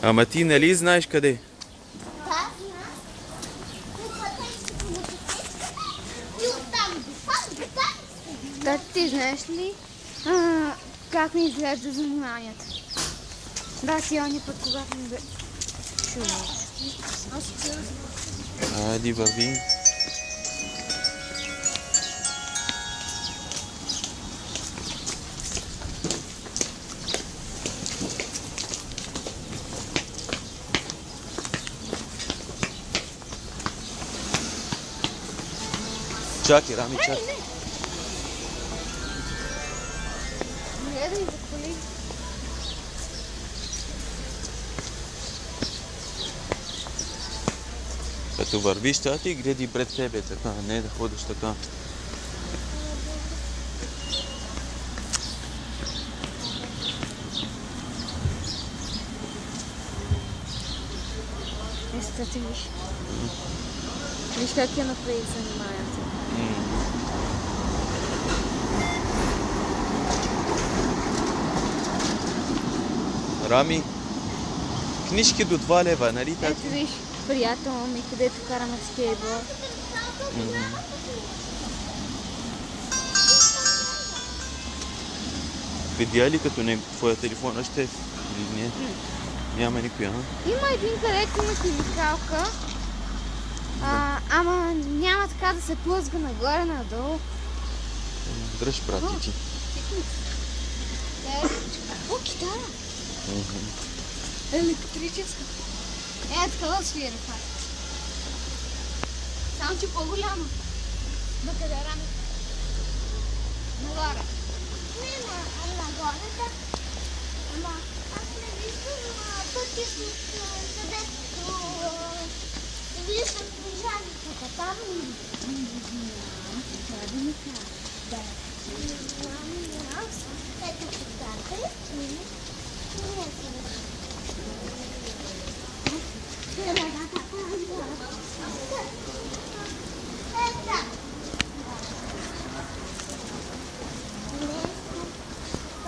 Ама ти нали знаеш къде? Да, ти знаеш ли как ми изглежда заниманията? Да, си оня път, когато ми бе... Айде, върви. Чакай, Рами, чакай. Гледай, запали. Като вървиш, тя ти гледай пред тебе така, не да ходиш така. Ето ти виж. Виж как я направи заниманията. Рами, книжки до 2 лева, нали така? Ето виж, приятел ми, където караме скейтборд. Видя ли като не твоя телефон още или не? Няма никоя, Има един, където има химикалка, ама няма така да се плъзга нагоре-надолу. Дръж, брати ти. О, китара! Електрическа. Такова свира това. Само че по-голяма. До къде раме? Нагоре. Нема нагоре, да. Ама аз не виждам пътя, където влизам движанието. Там не трябва да ми кажа. Да. Ето читате.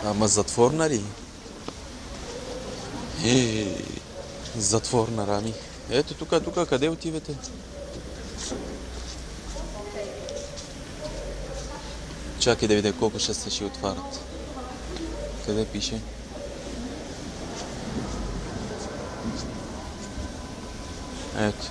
Ама затворна ли? Затворна, Рами. Ето тук, къде отивате? Чакай да видя колко ще се отварят. Къде пише? Ето.